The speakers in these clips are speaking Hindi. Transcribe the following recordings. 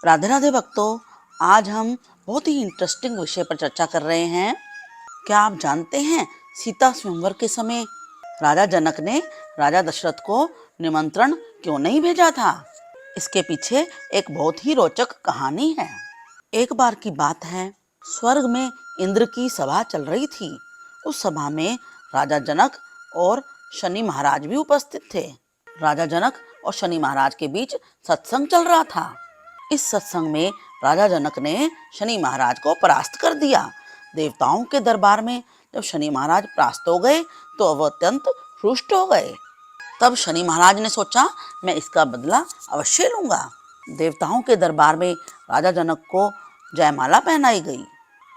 राधे राधे भक्तों, आज हम बहुत ही इंटरेस्टिंग विषय पर चर्चा कर रहे हैं। क्या आप जानते हैं सीता स्वयंवर के समय राजा जनक ने राजा दशरथ को निमंत्रण क्यों नहीं भेजा था? इसके पीछे एक बहुत ही रोचक कहानी है। एक बार की बात है, स्वर्ग में इंद्र की सभा चल रही थी। उस सभा में राजा जनक और शनि महाराज भी उपस्थित थे। राजा जनक और शनि महाराज के बीच सत्संग चल रहा था। इस सत्संग में राजा जनक ने शनि महाराज को परास्त कर दिया। देवताओं के दरबार में जब शनि महाराज परास्त हो गए तो वह अत्यंत रुष्ट हो गए। तब शनि महाराज ने सोचा, मैं इसका बदला अवश्य लूंगा। देवताओं के दरबार में राजा जनक को जयमाला पहनाई गई,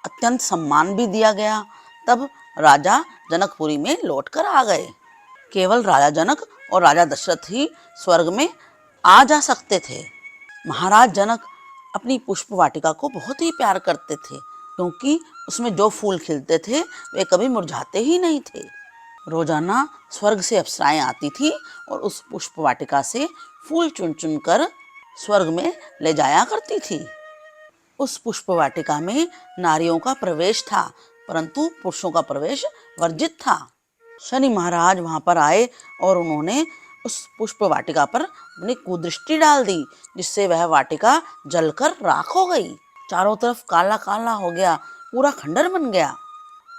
अत्यंत सम्मान भी दिया गया। तब राजा जनकपुरी में लौट कर आ गए। केवल राजा जनक और राजा दशरथ ही स्वर्ग में आ जा सकते थे। महाराज जनक अपनी पुष्प वाटिका को बहुत ही प्यार करते थे, क्योंकि उसमें जो फूल खिलते थे वे कभी मुरझाते ही नहीं थे। रोजाना स्वर्ग से अप्सराएं आती थी और उस पुष्प वाटिका से फूल चुन चुन कर स्वर्ग में ले जाया करती थी। उस पुष्प वाटिका में नारियों का प्रवेश था, परंतु पुरुषों का प्रवेश वर्जित था। शनि महाराज वहां पर आए और उन्होंने उस पुष्प वाटिका पर अपनी कुदृष्टि डाल दी, जिससे वह वाटिका जलकर राख हो गई। चारों तरफ काला काला हो गया, पूरा खंडर बन गया।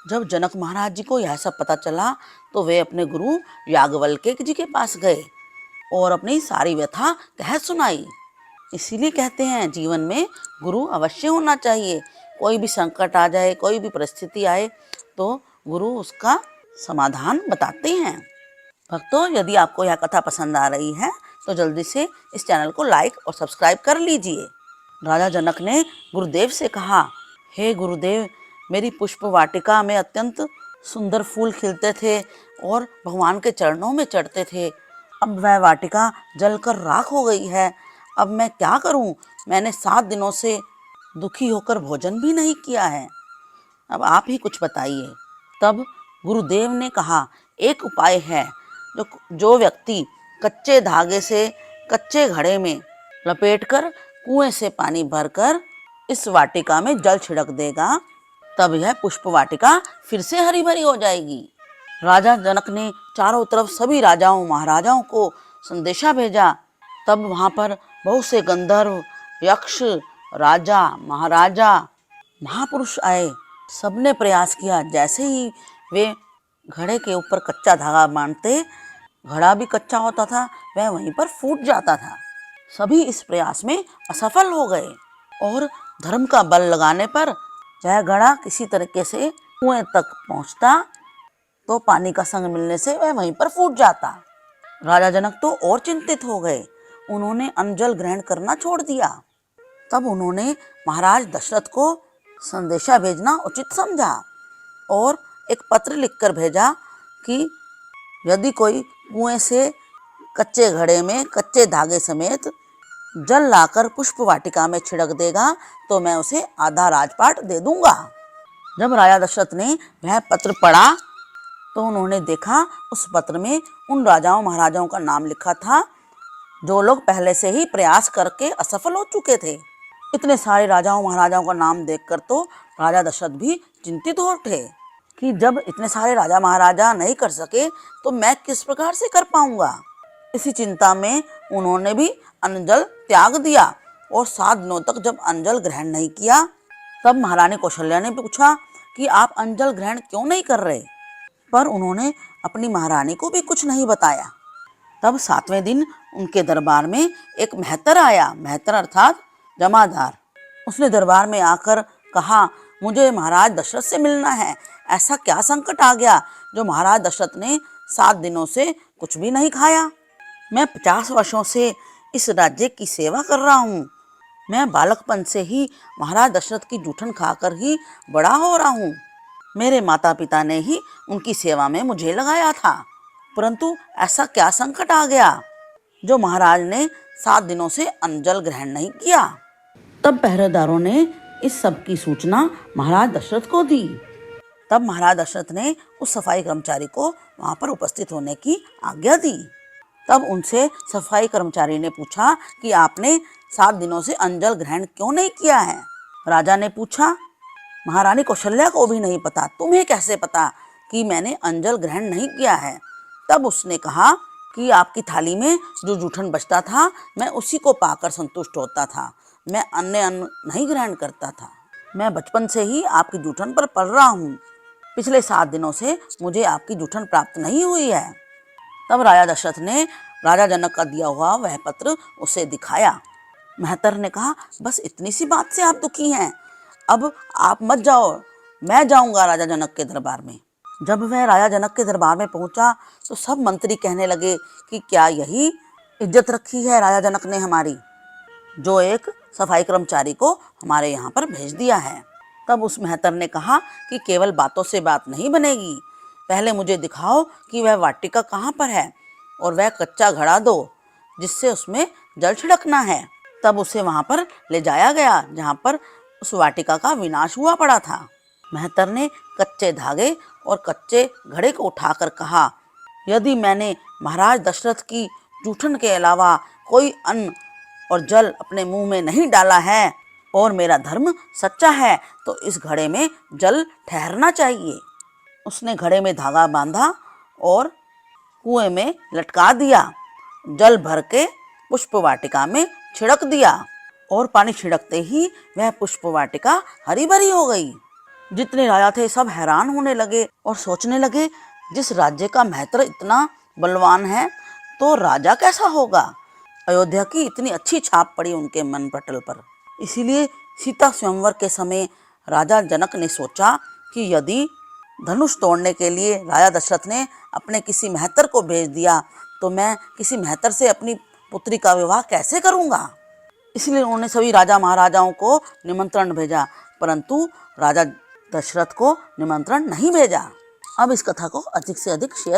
जब जनक महाराज जी को यह सब पता चला तो वे अपने गुरु याज्ञवल्क्य जी के पास गए और अपनी सारी व्यथा कह सुनाई। इसीलिए कहते हैं जीवन में गुरु अवश्य होना चाहिए। कोई भी संकट आ जाए, कोई भी परिस्थिति आए तो गुरु उसका समाधान बताते हैं। भक्तों, यदि आपको यह कथा पसंद आ रही है तो जल्दी से इस चैनल को लाइक और सब्सक्राइब कर लीजिए। राजा जनक ने गुरुदेव से कहा, हे गुरुदेव, मेरी पुष्प वाटिका में अत्यंत सुंदर फूल खिलते थे और भगवान के चरणों में चढ़ते थे। अब वह वाटिका जलकर राख हो गई है। अब मैं क्या करूं? मैंने 7 दिनों से दुखी होकर भोजन भी नहीं किया है। अब आप ही कुछ बताइए। तब गुरुदेव ने कहा, एक उपाय है। जो व्यक्ति कच्चे धागे से कच्चे घड़े में लपेटकर कुएं से पानी भरकर इस वाटिका में जल छिड़क देगा, तब यह पुष्प वाटिका फिर से हरी भरी हो जाएगी। राजा जनक ने चारों तरफ सभी राजाओं महाराजाओं को संदेशा भेजा। तब वहां पर बहुत से गंधर्व, यक्ष, राजा महाराजा, महापुरुष आए। सबने प्रयास किया। जैसे ही वे घड़े के ऊपर कच्चा धागा बांधते, घड़ा भी कच्चा होता था, वह वहीं पर फूट जाता था। सभी इस प्रयास में असफल हो गए और धर्म का बल लगाने पर वह घड़ा किसी तरीके से कुएं तक पहुंचता तो पानी का संग मिलने से वह वहीं पर फूट जाता। राजा जनक तो और चिंतित हो गए। उन्होंने अन्न जल ग्रहण करना छोड़ दिया। तब उन्होंने महाराज दशरथ को संदेशा भेजना उचित समझा और एक पत्र लिखकर भेजा कि यदि कोई कुएं से कच्चे घड़े में कच्चे धागे समेत जल लाकर पुष्प वाटिका में छिड़क देगा तो मैं उसे आधा राजपाट दे दूंगा। जब राजा दशरथ ने वह पत्र पढ़ा तो उन्होंने देखा उस पत्र में उन राजाओं महाराजाओं का नाम लिखा था जो लोग पहले से ही प्रयास करके असफल हो चुके थे। इतने सारे राजाओं महाराजाओं का नाम देखकर तो राजा दशरथ भी चिंतित हो उठे कि जब इतने सारे राजा महाराजा नहीं कर सके तो मैं किस प्रकार से कर पाऊंगा। इसी चिंता में उन्होंने भी अन्न जल त्याग दिया और 7 दिनों तक जब अन्न जल ग्रहण नहीं किया, तब महारानी कौशल्या ने पूछा कि आप अन्न जल ग्रहण क्यों नहीं कर रहे, पर उन्होंने अपनी महारानी को भी कुछ नहीं बताया। तब 7वें दिन उनके दरबार में एक मेहतर आया। मेहतर अर्थात जमादार। उसने दरबार में आकर कहा, मुझे महाराज दशरथ से मिलना है। ऐसा क्या संकट आ गया जो महाराज दशरथ ने 7 दिनों से कुछ भी नहीं खाया? मैं 50 वर्षों से इस राज्य की सेवा कर रहा हूँ। मैं बालकपन से ही महाराज दशरथ की जूठन खाकर ही बड़ा हो रहा हूँ। मेरे माता पिता ने ही उनकी सेवा में मुझे लगाया था, परंतु ऐसा क्या संकट आ गया जो महाराज ने 7 दिनों से अन्न जल ग्रहण नहीं किया? तब पहरेदारों ने इस सब की सूचना महाराज दशरथ को दी। तब महाराज दशरथ ने उस सफाई कर्मचारी को वहां पर उपस्थित होने की आज्ञा दी। तब उनसे सफाई कर्मचारी ने पूछा कि आपने 7 दिनों से अंजल ग्रहण क्यों नहीं किया है? राजा ने पूछा। महारानी कौशल्या को भी नहीं पता, तुम्हें कैसे पता कि मैंने अंजल ग्रहण नहीं किया है? तब उसने कहा कि आपकी थाली में जो जूठन बचता था, मैं उसी को पाकर संतुष्ट होता था। मैं अन्य अन्न नहीं ग्रहण करता था। मैं बचपन से ही आपकी जूठन पर पल रहा हूँ। पिछले 7 दिनों से मुझे आपकी जूठन प्राप्त नहीं हुई है। तब राजा दशरथ ने राजा जनक का दिया हुआ वह पत्र उसे दिखाया। मेहतर ने कहा, बस इतनी सी बात से आप दुखी हैं? अब आप मत जाओ, मैं जाऊंगा राजा जनक के दरबार में। जब वह राजा जनक के दरबार में पहुंचा तो सब मंत्री कहने लगे कि क्या यही इज्जत रखी है राजा जनक ने हमारी, जो एक सफाई कर्मचारी को हमारे यहाँ पर भेज दिया है। तब उस मेहतर ने कहा कि केवल बातों से बात नहीं बनेगी, पहले मुझे दिखाओ कि वह वाटिका कहाँ पर है और वह कच्चा घड़ा दो जिससे उसमें जल छिड़कना है। तब उसे वहाँ पर ले जाया गया जहाँ पर उस वाटिका का विनाश हुआ पड़ा था। मेहतर ने कच्चे धागे और कच्चे घड़े को उठाकर कहा, यदि मैंने महाराज दशरथ की जूठन के अलावा कोई अन्न और जल अपने मुंह में नहीं डाला है और मेरा धर्म सच्चा है तो इस घड़े में जल ठहरना चाहिए। उसने घड़े में धागा बांधा और कुएं में लटका दिया। जल भर के पुष्प वाटिका में छिड़क दिया और पानी छिड़कते ही वह पुष्प वाटिका हरी भरी हो गई। जितने राजा थे सब हैरान होने लगे और सोचने लगे, जिस राज्य का महंतर इतना बलवान है तो राजा कैसा होगा। अयोध्या की इतनी अच्छी छाप पड़ी उनके मन पटल पर। इसीलिए सीता स्वयंवर के समय राजा जनक ने सोचा कि यदि धनुष तोड़ने के लिए राजा दशरथ ने अपने किसी महंतर को भेज दिया तो मैं किसी महंतर से अपनी पुत्री का विवाह कैसे करूंगा। इसलिए उन्होंने सभी राजा महाराजाओं को निमंत्रण भेजा, परंतु राजा दशरथ को निमंत्रण नहीं भेजा। अब इस कथा को अधिक से अधिक शेयर